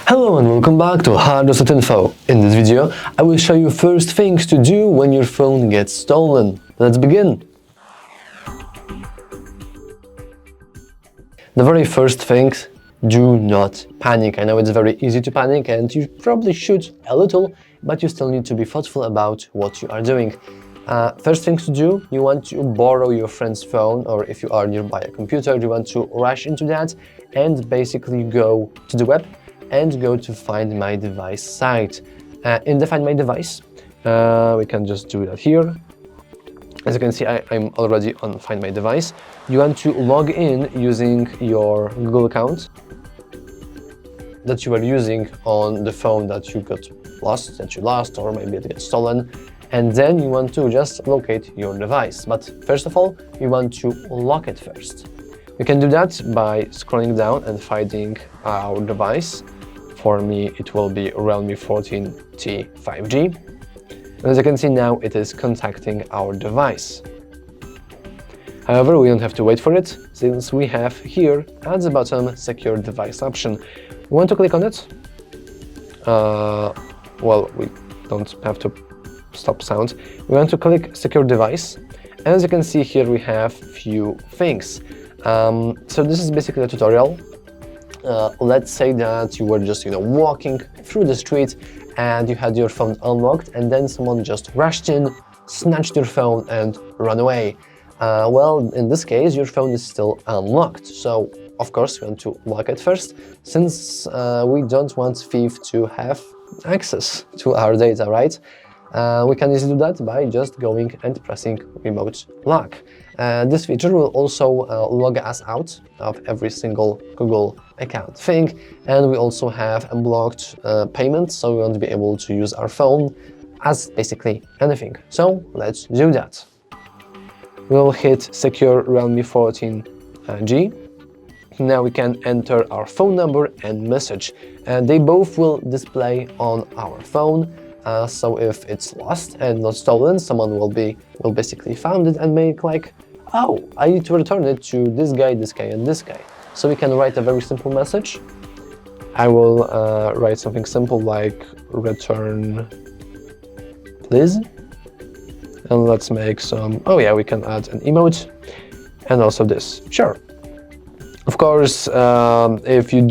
Hello and welcome back to HardReset.info. In this video, I will show you first things to do when your phone gets stolen. Let's begin! The very first thing, do not panic. I know it's very easy to panic and you probably should a little, but you still need to be thoughtful about what you are doing. First things to do, you want to borrow your friend's phone, or if you are nearby a computer, you want to rush into that and basically go to the web and go to Find My Device site. In the Find My Device, we can just do that here. As you can see, I'm already on Find My Device. You want to log in using your Google account that you were using on the phone that you lost, or maybe it got stolen. And then you want to just locate your device. But first of all, you want to lock it first. You can do that by scrolling down and finding our device. For me, it will be Realme 14T 5G. And as you can see now, it is contacting our device. However, we don't have to wait for it, since we have here at the bottom Secure Device option. We want to click on it. Well, we don't have to stop sound. We want to click Secure Device. And as you can see here, we have few things. So this is basically a tutorial. Let's say that you were just walking through the street and you had your phone unlocked, and then someone just rushed in, snatched your phone and ran away. Well, in this case, your phone is still unlocked. So of course we want to lock it first, since we don't want thief to have access to our data, right? We can easily do that by just going and pressing remote lock. This feature will also log us out of every single Google account thing, and we also have a blocked payment, so we won't be able to use our phone as basically anything. So let's do that. We'll hit Secure Realme 14G. Now we can enter our phone number and message, and they both will display on our phone. So if it's lost and not stolen, someone will basically found it and make like, oh, I need to return it to this guy, and this guy. So we can write a very simple message. I will write something simple like return please. And let's make some, oh yeah, we can add an emote and also this, sure. Of course, if you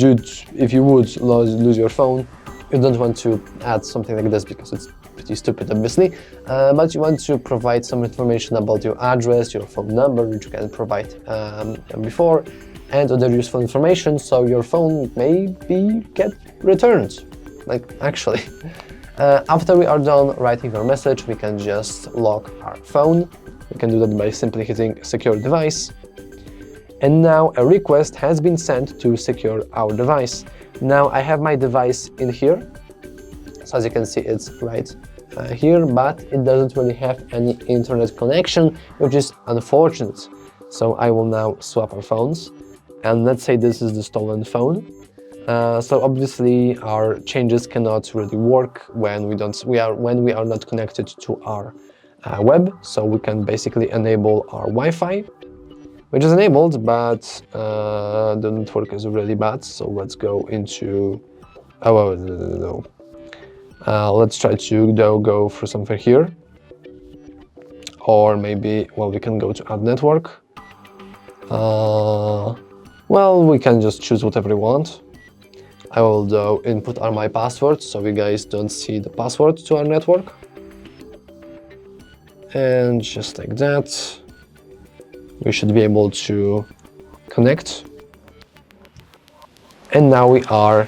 would lose your phone, you don't want to add something like this because it's pretty stupid, obviously, but you want to provide some information about your address, your phone number, which you can provide before, and other useful information, so your phone maybe get returned, like actually. After we are done writing our message, we can just lock our phone. We can do that by simply hitting Secure Device. And now a request has been sent to secure our device. Now I have my device in here, so as you can see it's right here, but it doesn't really have any internet connection, which is unfortunate. So I will now swap our phones, and let's say this is the stolen phone. So obviously our changes cannot really work when we are not connected to our web. So we can basically enable our Wi-Fi, which is enabled, but the network is really bad. So let's go into, let's try to go for something here, or maybe, well, we can go to add network. Well, we can just choose whatever we want. I will though input my password, so you guys don't see the password to our network. And just like that, we should be able to connect. And now we are,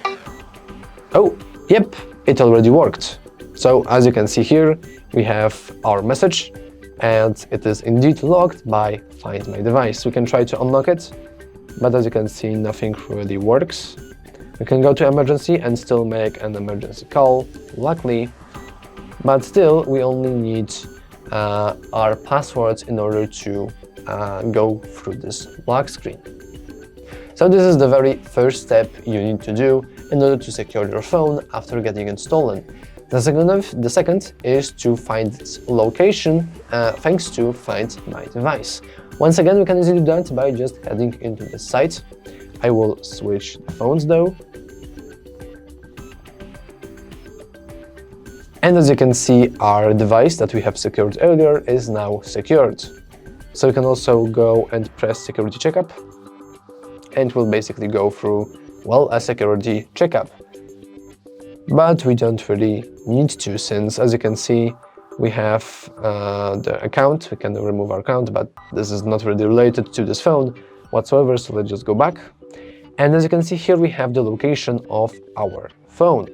oh, yep, it already worked. So as you can see here, we have our message, and it is indeed locked by Find My Device. We can try to unlock it, but as you can see, nothing really works. We can go to emergency and still make an emergency call, luckily, but still we only need our passwords in order to go through this lock screen. So this is the very first step you need to do in order to secure your phone after getting it stolen. The second is to find its location thanks to Find My Device. Once again, we can easily do that by just heading into the site. I will switch the phones though. And as you can see, our device that we have secured earlier is now secured. So you can also go and press security checkup, and we'll basically go through, well, a security checkup. But we don't really need to, since as you can see, we have the account. We can remove our account, but this is not really related to this phone whatsoever, so let's just go back. And as you can see here, we have the location of our phone.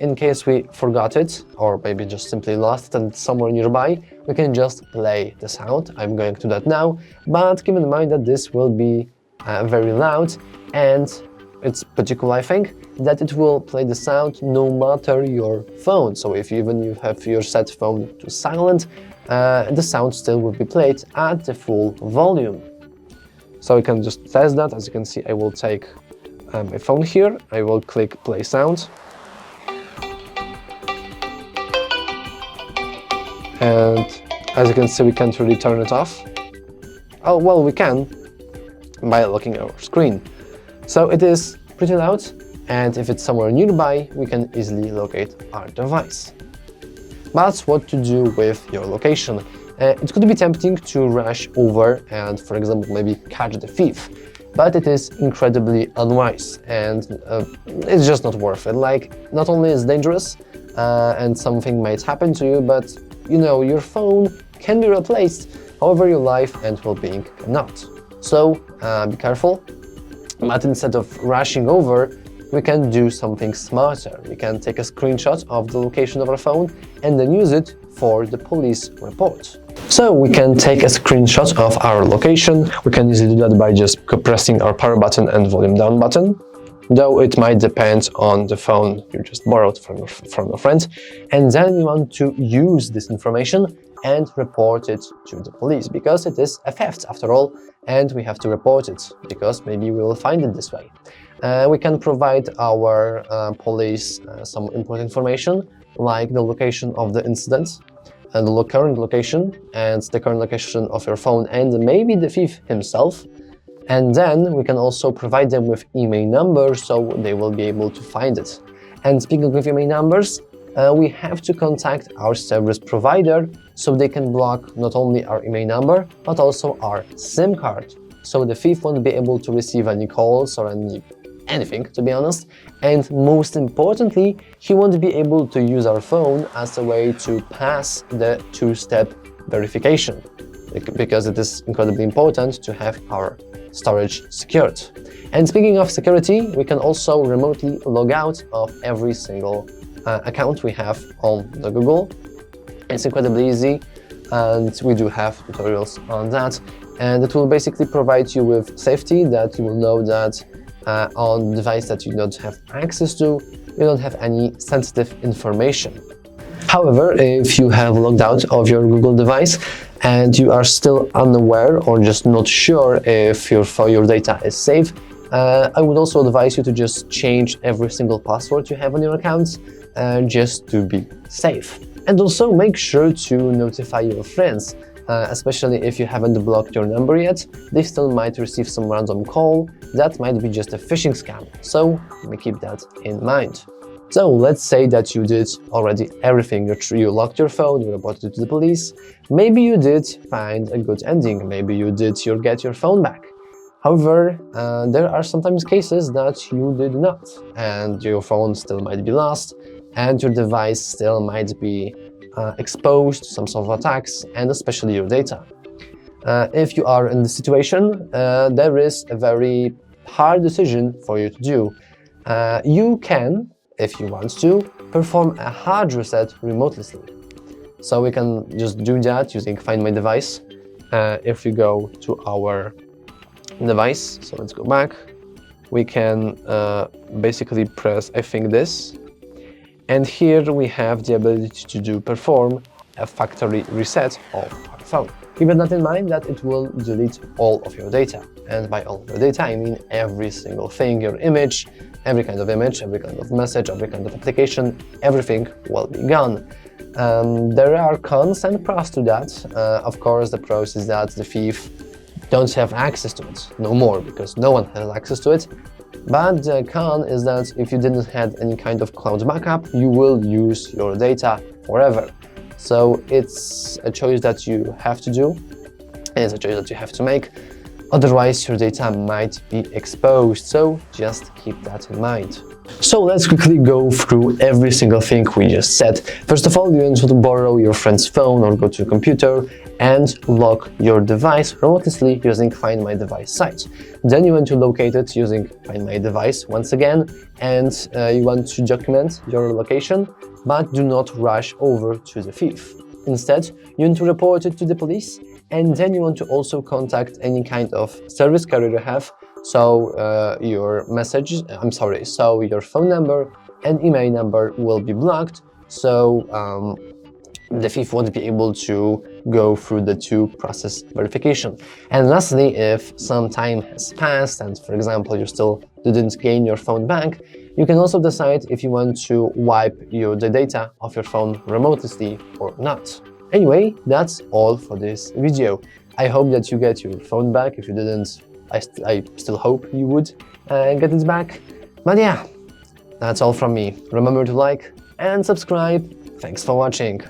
In case we forgot it, or maybe just simply lost it and somewhere nearby, we can just play the sound. I'm going to do that now, but keep in mind that this will be very loud, and it's pretty cool, I think, that it will play the sound no matter your phone. So if even you have your set phone to silent, the sound still will be played at the full volume. So we can just test that. As you can see, I will take my phone here, I will click play sound. And as you can see, we can't really turn it off. Oh, well, we can by locking our screen. So it is pretty loud, and if it's somewhere nearby, we can easily locate our device. But what to do with your location? It could be tempting to rush over and, for example, maybe catch the thief, but it is incredibly unwise, and it's just not worth it. Like, not only is it dangerous and something might happen to you, but you know, your phone can be replaced, however your life and well-being cannot. So be careful, but instead of rushing over, we can do something smarter. We can take a screenshot of the location of our phone and then use it for the police report. So we can take a screenshot of our location. We can easily do that by just pressing our power button and volume down button, though it might depend on the phone you just borrowed from your friend. And then we want to use this information and report it to the police, because it is a theft after all, and we have to report it, because maybe we will find it this way. We can provide our police some important information, like the location of the incident, and the current location, and the current location of your phone, and maybe the thief himself. And then we can also provide them with IMEI numbers, so they will be able to find it. And speaking of IMEI numbers, we have to contact our service provider so they can block not only our IMEI number, but also our SIM card. So the thief won't be able to receive any calls or anything, to be honest. And most importantly, he won't be able to use our phone as a way to pass the two-step verification, because it is incredibly important to have our storage secured. And speaking of security, we can also remotely log out of every single account we have on the Google. It's incredibly easy, and we do have tutorials on that, and it will basically provide you with safety, that you will know that on the device that you don't have access to, you don't have any sensitive information. However, if you have logged out of your Google device and you are still unaware or just not sure if your data is safe, I would also advise you to just change every single password you have on your accounts, just to be safe. And also make sure to notify your friends, especially if you haven't blocked your number yet. They still might receive some random call that might be just a phishing scam, so keep that in mind. So let's say that you did already everything. You locked your phone, you reported it to the police. Maybe you did find a good ending. Maybe you did get your phone back. However, there are sometimes cases that you did not, and your phone still might be lost, and your device still might be exposed to some sort of attacks, and especially your data. If you are in this situation, there is a very hard decision for you to do. You can, if you want to, perform a hard reset remotely. So we can just do that using Find My Device. If we go to our device, so let's go back, we can basically press, I think, this, and here we have the ability to perform a factory reset of our phone. Keeping that in mind, that it will delete all of your data, and by all of your data I mean every single thing, your image, every kind of message, every kind of application, everything will be gone. There are cons and pros to that. Of course, the pros is that the thief don't have access to it no more, because no one has access to it. But the con is that if you didn't have any kind of cloud backup, you will use your data forever. So it's a choice that you have to do, and it's a choice that you have to make. Otherwise, your data might be exposed, so just keep that in mind. So let's quickly go through every single thing we just said. First of all, you want to borrow your friend's phone or go to a computer and lock your device remotely using Find My Device site. Then you want to locate it using Find My Device once again, and you want to document your location, but do not rush over to the thief. Instead, you want to report it to the police, and then you want to also contact any kind of service carrier you have. So your phone number and email number will be blocked, so the thief won't be able to go through the two-process verification. And lastly, if some time has passed and, for example, you still didn't gain your phone back, you can also decide if you want to wipe the data of your phone remotely or not. Anyway, that's all for this video. I hope that you get your phone back. If you didn't, I still hope you would get it back. But yeah, that's all from me. Remember to like and subscribe. Thanks for watching.